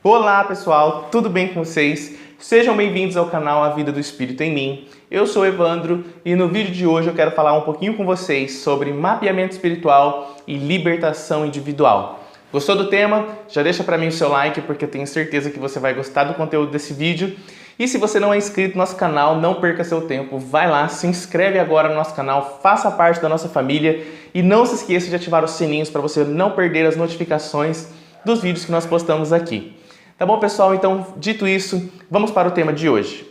Olá pessoal, tudo bem com vocês? Sejam bem-vindos ao canal A Vida do Espírito em Mim. Eu sou Evandro e no vídeo de hoje eu quero falar um pouquinho com vocês sobre mapeamento espiritual e libertação individual. Gostou do tema? Já deixa para mim o seu like porque eu tenho certeza que você vai gostar do conteúdo desse vídeo. E se você não é inscrito no nosso canal, não perca seu tempo, vai lá, se inscreve agora no nosso canal, faça parte da nossa família e não se esqueça de ativar os sininhos para você não perder as notificações dos vídeos que nós postamos aqui. Tá bom, pessoal? Então, dito isso, vamos para o tema de hoje.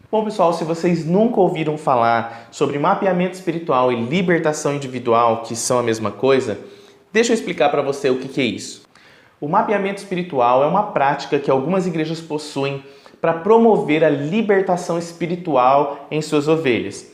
Bom, pessoal, se vocês nunca ouviram falar sobre mapeamento espiritual e libertação individual, que são a mesma coisa, deixa eu explicar para você o que é isso. O mapeamento espiritual é uma prática que algumas igrejas possuem para promover a libertação espiritual em suas ovelhas.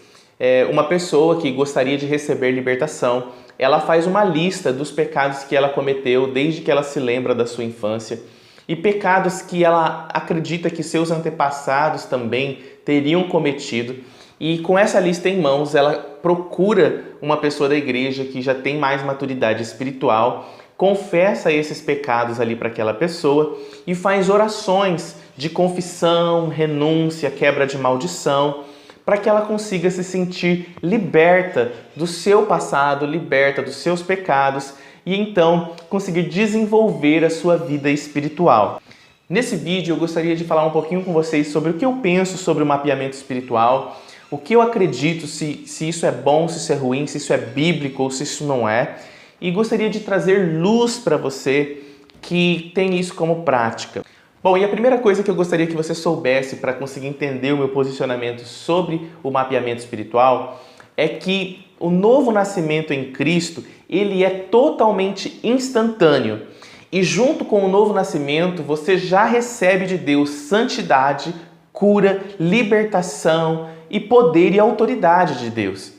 Uma pessoa que gostaria de receber libertação, ela faz uma lista dos pecados que ela cometeu desde que ela se lembra da sua infância e pecados que ela acredita que seus antepassados também teriam cometido. E com essa lista em mãos, ela procura uma pessoa da igreja que já tem mais maturidade espiritual, confessa esses pecados ali para aquela pessoa e faz orações de confissão, renúncia, quebra de maldição, para que ela consiga se sentir liberta do seu passado, liberta dos seus pecados e então conseguir desenvolver a sua vida espiritual. Nesse vídeo eu gostaria de falar um pouquinho com vocês sobre o que eu penso sobre o mapeamento espiritual, o que eu acredito, se isso é bom, se isso é ruim, se isso é bíblico ou se isso não é, e gostaria de trazer luz para você que tem isso como prática. Bom, e a primeira coisa que eu gostaria que você soubesse para conseguir entender o meu posicionamento sobre o mapeamento espiritual é que o novo nascimento em Cristo, ele é totalmente instantâneo. E junto com o novo nascimento, você já recebe de Deus santidade, cura, libertação e poder e autoridade de Deus.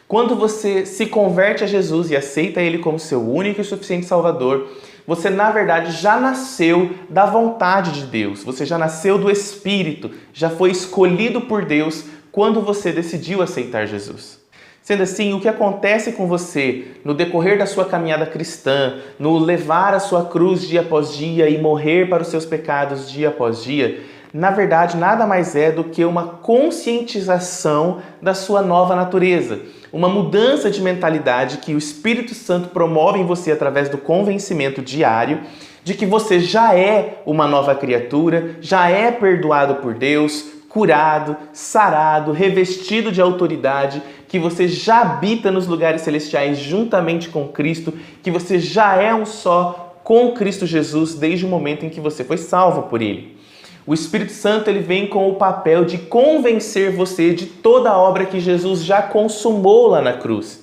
Quando você se converte a Jesus e aceita Ele como seu único e suficiente Salvador, você, na verdade, já nasceu da vontade de Deus, você já nasceu do Espírito, já foi escolhido por Deus quando você decidiu aceitar Jesus. Sendo assim, o que acontece com você no decorrer da sua caminhada cristã, no levar a sua cruz dia após dia e morrer para os seus pecados dia após dia, na verdade, nada mais é do que uma conscientização da sua nova natureza, uma mudança de mentalidade que o Espírito Santo promove em você através do convencimento diário de que você já é uma nova criatura, já é perdoado por Deus, curado, sarado, revestido de autoridade, que você já habita nos lugares celestiais juntamente com Cristo, que você já é um só com Cristo Jesus desde o momento em que você foi salvo por Ele. O Espírito Santo ele vem com o papel de convencer você de toda a obra que Jesus já consumou lá na cruz.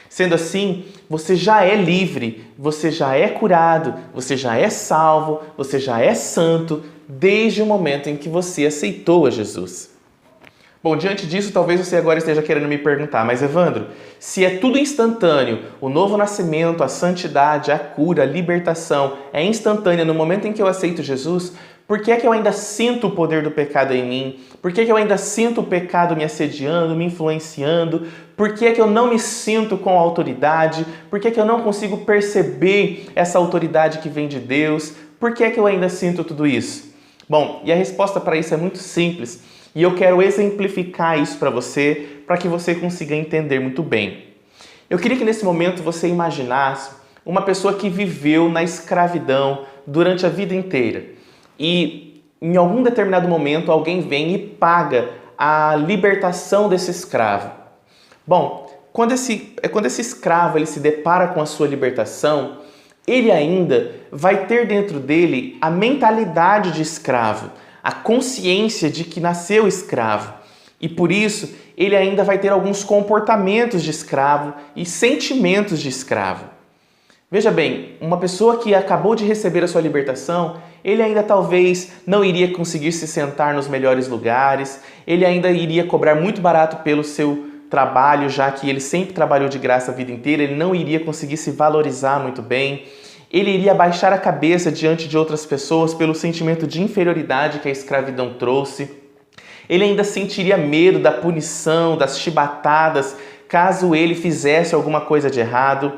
Sendo assim, você já é livre, você já é curado, você já é salvo, você já é santo desde o momento em que você aceitou a Jesus. Bom, diante disso, talvez você agora esteja querendo me perguntar, mas Evandro, se é tudo instantâneo, o novo nascimento, a santidade, a cura, a libertação é instantânea no momento em que eu aceito Jesus, por que é que eu ainda sinto o poder do pecado em mim? Por que é que eu ainda sinto o pecado me assediando, me influenciando? Por que é que eu não me sinto com autoridade? Por que é que eu não consigo perceber essa autoridade que vem de Deus? Por que é que eu ainda sinto tudo isso? Bom, e a resposta para isso é muito simples. E eu quero exemplificar isso para que você consiga entender muito bem. Eu queria que nesse momento você imaginasse uma pessoa que viveu na escravidão durante a vida inteira. E em algum determinado momento alguém vem e paga a libertação desse escravo. Bom, quando esse escravo ele se depara com a sua libertação, ele ainda vai ter dentro dele a mentalidade de escravo, a consciência de que nasceu escravo. E por isso, ele ainda vai ter alguns comportamentos de escravo e sentimentos de escravo. Veja bem, uma pessoa que acabou de receber a sua libertação, ele ainda talvez não iria conseguir se sentar nos melhores lugares, ele ainda iria cobrar muito barato pelo seu trabalho, já que ele sempre trabalhou de graça a vida inteira, ele não iria conseguir se valorizar muito bem. Ele iria baixar a cabeça diante de outras pessoas pelo sentimento de inferioridade que a escravidão trouxe. Ele ainda sentiria medo da punição, das chibatadas, caso ele fizesse alguma coisa de errado.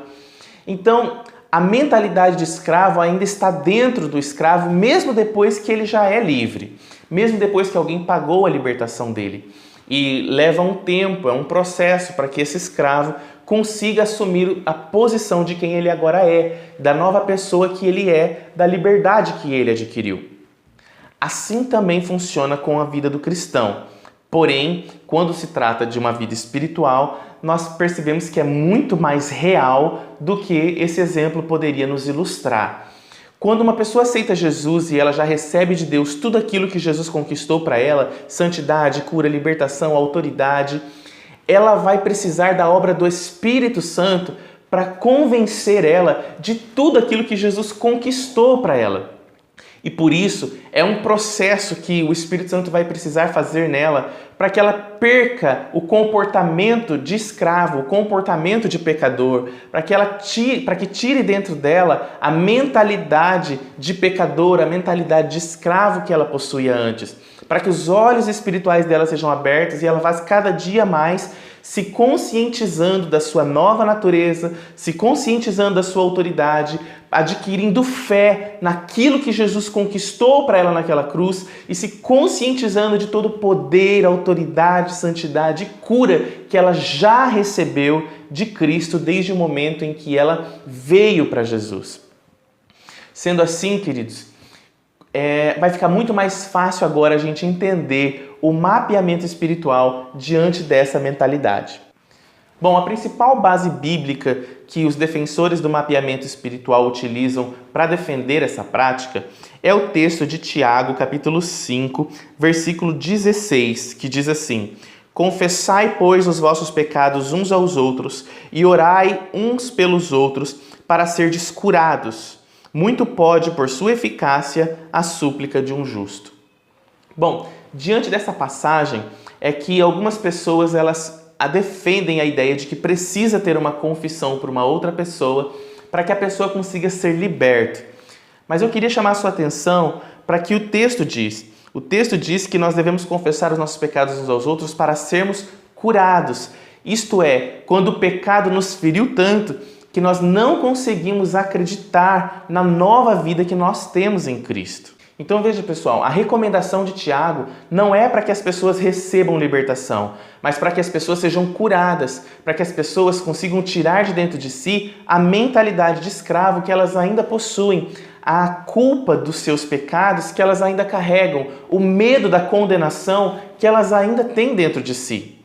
Então, a mentalidade de escravo ainda está dentro do escravo, mesmo depois que ele já é livre, mesmo depois que alguém pagou a libertação dele. E leva um tempo, é um processo para que esse escravo consiga assumir a posição de quem ele agora é, da nova pessoa que ele é, da liberdade que ele adquiriu. Assim também funciona com a vida do cristão. Porém, quando se trata de uma vida espiritual, nós percebemos que é muito mais real do que esse exemplo poderia nos ilustrar. Quando uma pessoa aceita Jesus e ela já recebe de Deus tudo aquilo que Jesus conquistou para ela, santidade, cura, libertação, autoridade, ela vai precisar da obra do Espírito Santo para convencer ela de tudo aquilo que Jesus conquistou para ela. E por isso é um processo que o Espírito Santo vai precisar fazer nela para que ela perca o comportamento de escravo, o comportamento de pecador, para que tire dentro dela a mentalidade de pecador, a mentalidade de escravo que ela possuía antes, para que os olhos espirituais dela sejam abertos e ela vá cada dia mais se conscientizando da sua nova natureza, se conscientizando da sua autoridade, adquirindo fé naquilo que Jesus conquistou para ela naquela cruz e se conscientizando de todo o poder, autoridade, santidade e cura que ela já recebeu de Cristo desde o momento em que ela veio para Jesus. Sendo assim, queridos, vai ficar muito mais fácil agora a gente entender o mapeamento espiritual diante dessa mentalidade. Bom, a principal base bíblica que os defensores do mapeamento espiritual utilizam para defender essa prática é o texto de Tiago, capítulo 5, versículo 16, que diz assim: Confessai, pois, os vossos pecados uns aos outros e orai uns pelos outros para serdes curados. Muito pode, por sua eficácia, a súplica de um justo. Bom, diante dessa passagem é que algumas pessoas defendem a ideia de que precisa ter uma confissão por uma outra pessoa para que a pessoa consiga ser liberta. Mas eu queria chamar a sua atenção para que o texto diz. O texto diz que nós devemos confessar os nossos pecados uns aos outros para sermos curados. Isto é, quando o pecado nos feriu tanto que nós não conseguimos acreditar na nova vida que nós temos em Cristo. Então veja, pessoal, a recomendação de Tiago não é para que as pessoas recebam libertação, mas para que as pessoas sejam curadas, para que as pessoas consigam tirar de dentro de si a mentalidade de escravo que elas ainda possuem, a culpa dos seus pecados que elas ainda carregam, o medo da condenação que elas ainda têm dentro de si.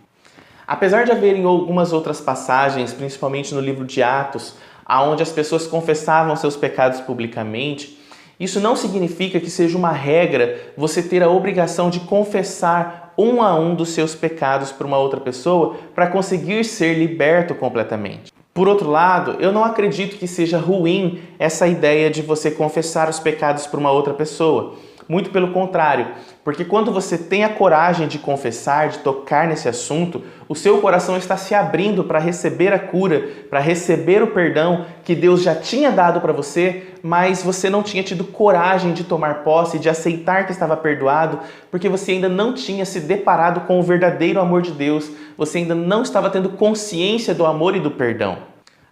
Apesar de haverem algumas outras passagens, principalmente no livro de Atos, onde as pessoas confessavam seus pecados publicamente, isso não significa que seja uma regra você ter a obrigação de confessar um a um dos seus pecados para uma outra pessoa para conseguir ser liberto completamente. Por outro lado, eu não acredito que seja ruim essa ideia de você confessar os pecados para uma outra pessoa. Muito pelo contrário, porque quando você tem a coragem de confessar, de tocar nesse assunto, o seu coração está se abrindo para receber a cura, para receber o perdão que Deus já tinha dado para você, mas você não tinha tido coragem de tomar posse, de aceitar que estava perdoado, porque você ainda não tinha se deparado com o verdadeiro amor de Deus, você ainda não estava tendo consciência do amor e do perdão.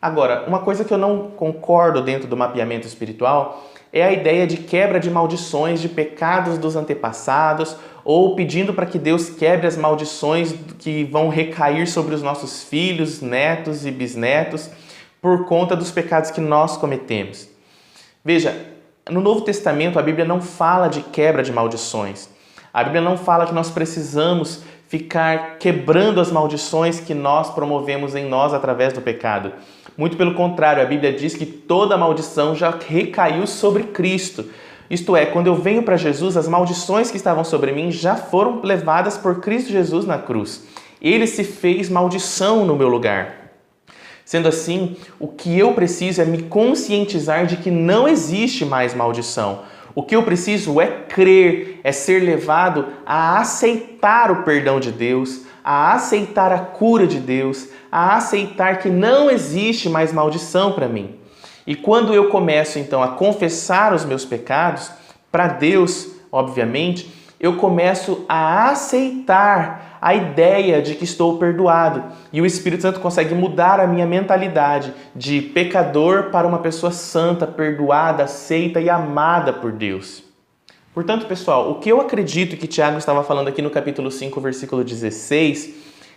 Agora, uma coisa que eu não concordo dentro do mapeamento espiritual é a ideia de quebra de maldições, de pecados dos antepassados, ou pedindo para que Deus quebre as maldições que vão recair sobre os nossos filhos, netos e bisnetos por conta dos pecados que nós cometemos. Veja, no Novo Testamento a Bíblia não fala de quebra de maldições. A Bíblia não fala que nós precisamos ficar quebrando as maldições que nós promovemos em nós através do pecado. Muito pelo contrário, a Bíblia diz que toda maldição já recaiu sobre Cristo. Isto é, quando eu venho para Jesus, as maldições que estavam sobre mim já foram levadas por Cristo Jesus na cruz. Ele se fez maldição no meu lugar. Sendo assim, o que eu preciso é me conscientizar de que não existe mais maldição. O que eu preciso é crer, é ser levado a aceitar o perdão de Deus, a aceitar a cura de Deus, a aceitar que não existe mais maldição para mim. E quando eu começo então a confessar os meus pecados para Deus, obviamente, eu começo a aceitar a ideia de que estou perdoado. E o Espírito Santo consegue mudar a minha mentalidade de pecador para uma pessoa santa, perdoada, aceita e amada por Deus. Portanto, pessoal, o que eu acredito que Tiago estava falando aqui no capítulo 5, versículo 16,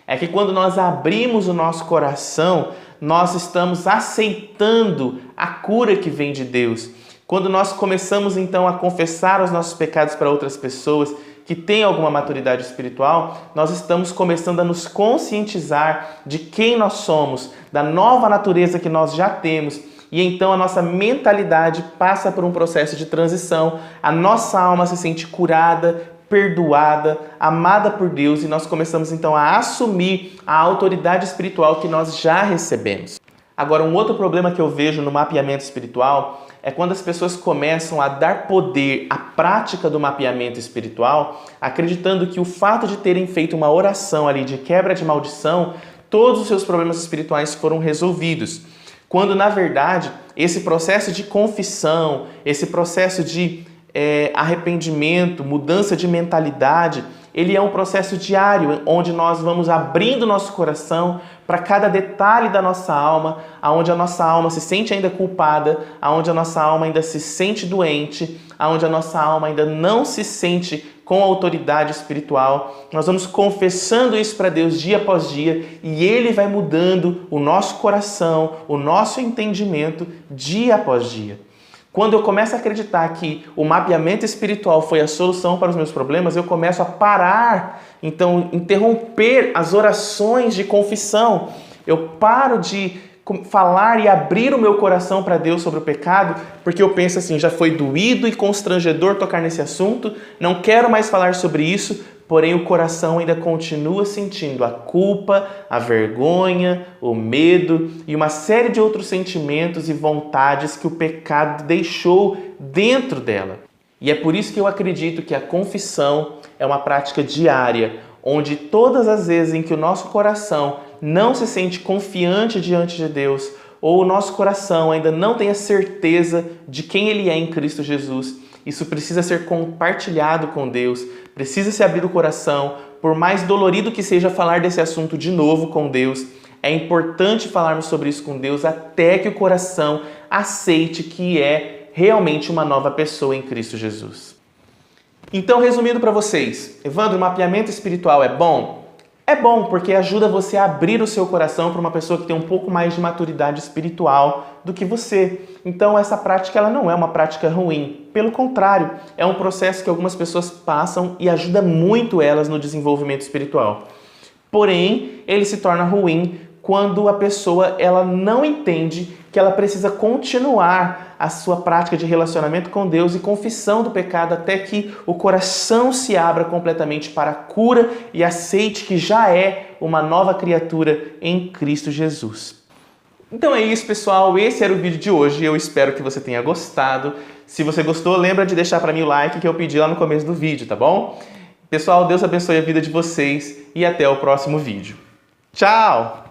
é que quando nós abrimos o nosso coração, nós estamos aceitando a cura que vem de Deus. Quando nós começamos então a confessar os nossos pecados para outras pessoas que têm alguma maturidade espiritual, nós estamos começando a nos conscientizar de quem nós somos, da nova natureza que nós já temos. E então a nossa mentalidade passa por um processo de transição, a nossa alma se sente curada, perdoada, amada por Deus e nós começamos então a assumir a autoridade espiritual que nós já recebemos. Agora, um outro problema que eu vejo no mapeamento espiritual é quando as pessoas começam a dar poder à prática do mapeamento espiritual, acreditando que o fato de terem feito uma oração ali de quebra de maldição, todos os seus problemas espirituais foram resolvidos. Quando, na verdade, esse processo de confissão, esse processo de arrependimento, mudança de mentalidade, ele é um processo diário, onde nós vamos abrindo nosso coração para cada detalhe da nossa alma, onde a nossa alma se sente ainda culpada, onde a nossa alma ainda se sente doente, onde a nossa alma ainda não se sente com autoridade espiritual. Nós vamos confessando isso para Deus dia após dia e Ele vai mudando o nosso coração, o nosso entendimento dia após dia. Quando eu começo a acreditar que o mapeamento espiritual foi a solução para os meus problemas, eu começo a parar, então interromper as orações de confissão. Eu paro de falar e abrir o meu coração para Deus sobre o pecado, porque eu penso assim, já foi doído e constrangedor tocar nesse assunto, não quero mais falar sobre isso, porém o coração ainda continua sentindo a culpa, a vergonha, o medo e uma série de outros sentimentos e vontades que o pecado deixou dentro dela. E é por isso que eu acredito que a confissão é uma prática diária, onde todas as vezes em que o nosso coração não se sente confiante diante de Deus, ou o nosso coração ainda não tem a certeza de quem Ele é em Cristo Jesus, isso precisa ser compartilhado com Deus, precisa se abrir o coração, por mais dolorido que seja falar desse assunto de novo com Deus, é importante falarmos sobre isso com Deus até que o coração aceite que é realmente uma nova pessoa em Cristo Jesus. Então, resumindo para vocês, Evandro, o mapeamento espiritual é bom? É bom porque ajuda você a abrir o seu coração para uma pessoa que tem um pouco mais de maturidade espiritual do que você. Então essa prática ela não é uma prática ruim. Pelo contrário, é um processo que algumas pessoas passam e ajuda muito elas no desenvolvimento espiritual. Porém, ele se torna ruim quando a pessoa ela não entende que ela precisa continuar a sua prática de relacionamento com Deus e confissão do pecado até que o coração se abra completamente para a cura e aceite que já é uma nova criatura em Cristo Jesus. Então é isso, pessoal. Esse era o vídeo de hoje. Eu espero que você tenha gostado. Se você gostou, lembra de deixar para mim o like que eu pedi lá no começo do vídeo, tá bom? Pessoal, Deus abençoe a vida de vocês e até o próximo vídeo. Tchau!